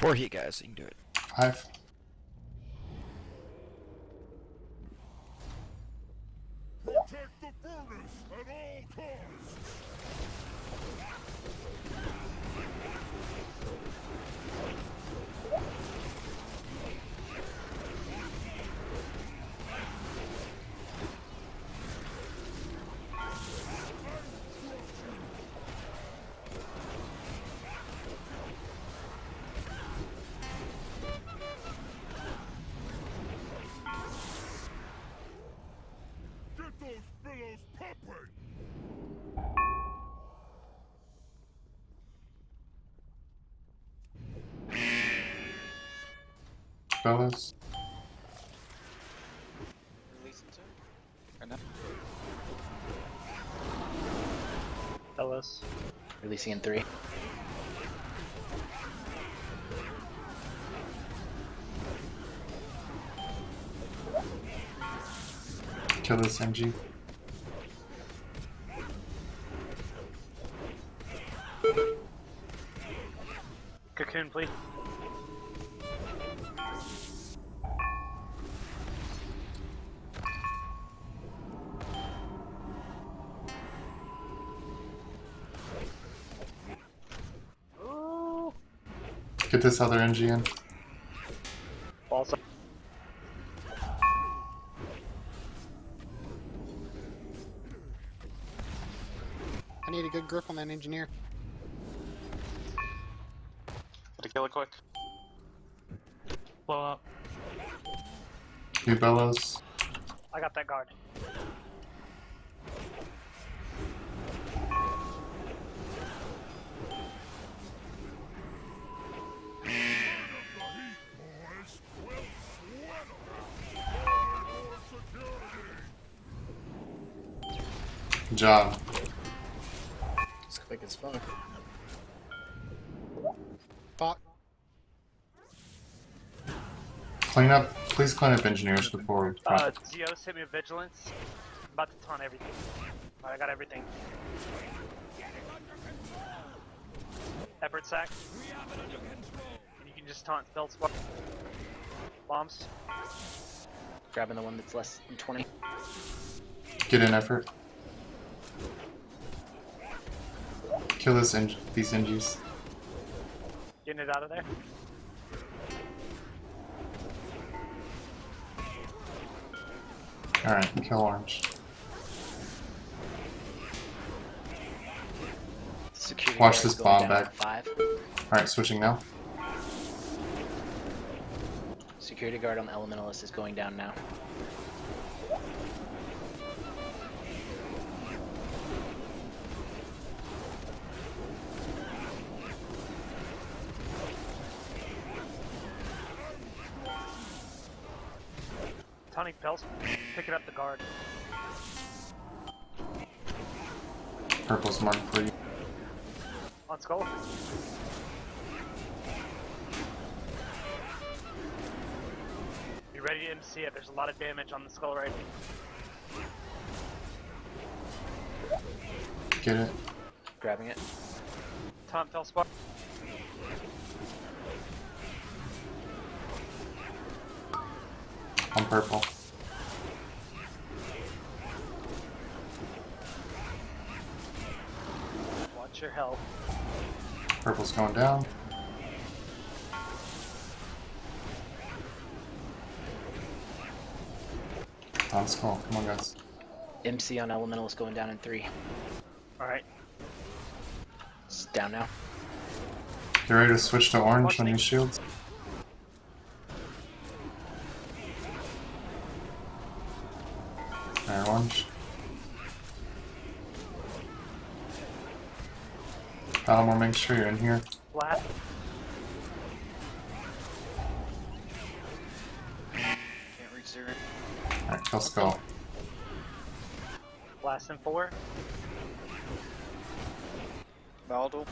4 heat guys, so you can do it. 5. Protect the furnace at all costs! Get those billows popping! Fellas. Release it, sir? Or no? Fellas. Releasing in 3. Kill this NG. Cocoon, please. Ooh. Get this other NG in. Also. I need a good grip on that engineer. Gotta kill it quick. Blow up. New bellows. I got that guard. Boys, we'll sweat 'em! More security! Good job. It's quick as fuck. Fuck. Clean up. Please clean up engineers before we try. Zeos hit me with vigilance. I'm about to taunt everything. Alright, I got everything. Effort sack. And you can just taunt Feldspar. Bombs. Grabbing the one that's less than 20. Get in effort. Kill this these NGs. Getting it out of there. Alright, kill orange. Security Watch guard's this going bomb down back. at 5. Alright, switching now. Security guard on the elementalist is going down now. Taunting Pels. Picking up the guard. Purple's marked for you. On skull. Be ready to MC it. There's a lot of damage on the skull right now. Get it. Grabbing it. Taunt Felspar. On purple. Watch your health. Purple's going down. On skull. Come on, guys. MC on elementalist going down in 3. Alright. It's down now. Get ready to switch to orange on these shields. Alright, orange. Battlemore, make sure you're in here. Flat. Can't reach 0. Alright, kill skull. Blast in 4. Volatile.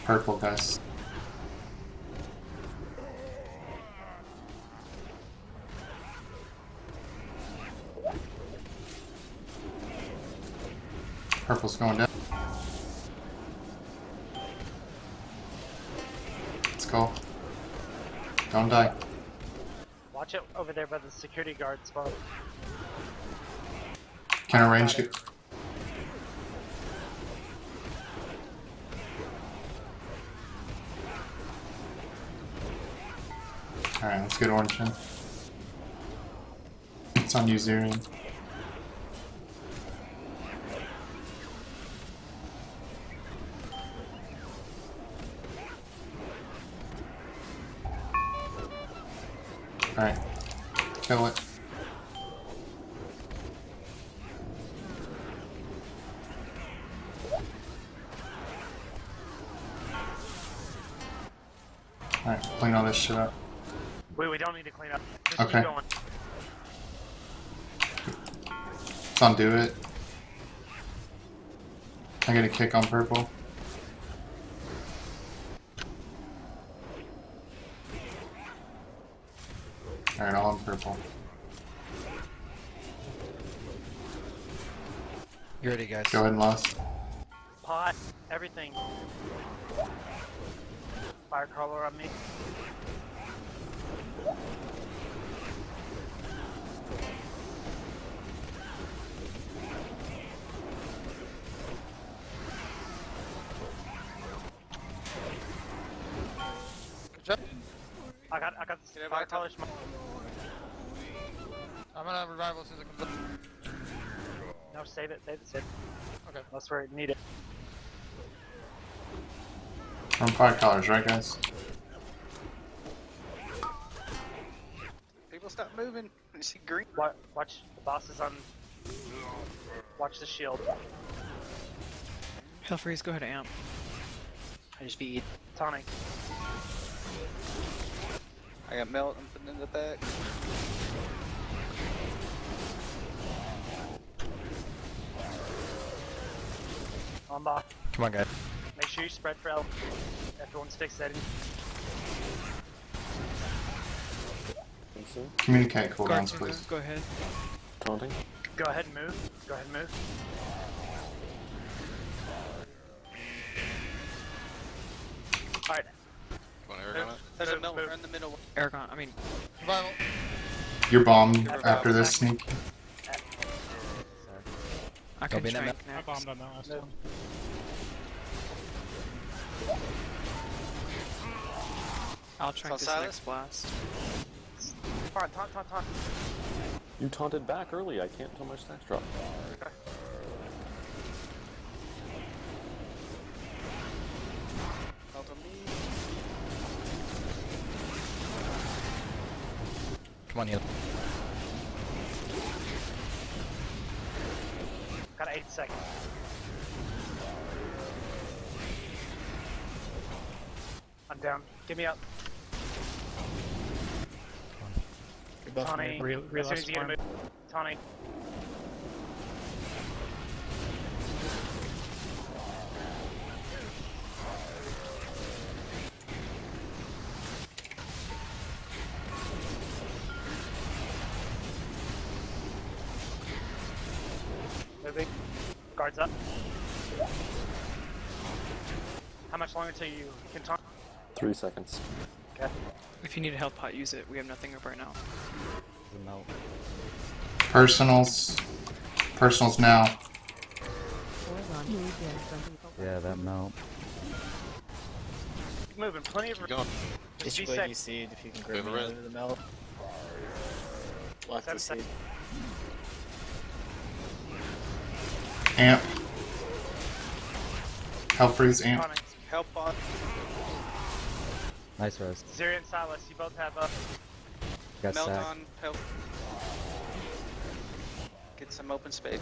Purple, guys. Purple's going down. Let's go. Don't die. Watch it over there by the security guard spot. Can arrange it. Alright, let's get orange in. It's on you, Zerian. Alright. Kill it. Alright, clean all this shit up. We don't need to clean up. Just Okay. keep going. Let's undo it. I get a kick on purple. Alright, all on purple. You ready, guys? Go ahead and lost. Pot, everything. Fire crawler on me. Good job. I got the fire crawler. I'm gonna revival as soon as it comes up. No, save it. Okay. That's where it needed. We're on fire colors, right, guys? People stop moving. You see green? Watch the boss is on. Watch the shield. Hellfreeze, go ahead and amp. I just beat. Tonic. I got melt. I'm putting in the back. On boss. Come on, guys. Make sure you spread for L. Everyone stick steady. Communicate Guard cooldowns, please. go ahead. Taunting? Go ahead and move. Go ahead and move. Alright. There's a melt. We're in the middle. Aragon, I mean, Revival. You're bombed after this sneak. I can trank next. I bombed on that last time. I'll trank this Silas? next blast. Taunt. You taunted back early, I can't tell my stacks drop. Melt on me. Come on, Neil. Got 8 seconds. I'm down. Get me up. Tawny. As soon as you get a move. Tawny. Moving. Guards up. How much longer till you can taunt? 3 seconds. Okay. If you need a health pot, use it. We have nothing up right now. Personals. Personals now. Yeah, that melt. Keep moving. Plenty of room. Just be safe. seed if you can grab me under the melt. Block the seed. Amp. Help freeze amp. Tawny. Help on. Nice rest. Zeri and Silas, you both have Got Melt sack. on. Help. Get some open space.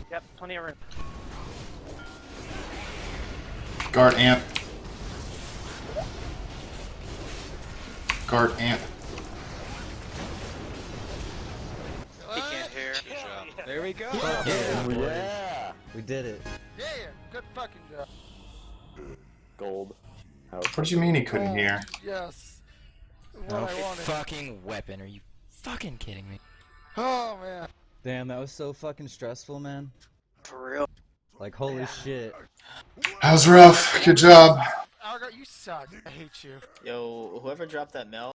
Yep, plenty of room. Guard amp. Guard amp. He can't hear. Yeah. There we go. Yeah! We did it. Yeah, good fucking job. Gold. How What do you mean he couldn't hear? Yes. What No I wanted. fucking weapon. Are you fucking kidding me? Oh man. Damn, that was so fucking stressful, man. For real. Like, holy shit. That was rough. Good job. Algar, you suck. I hate you. Yo, whoever dropped that melt.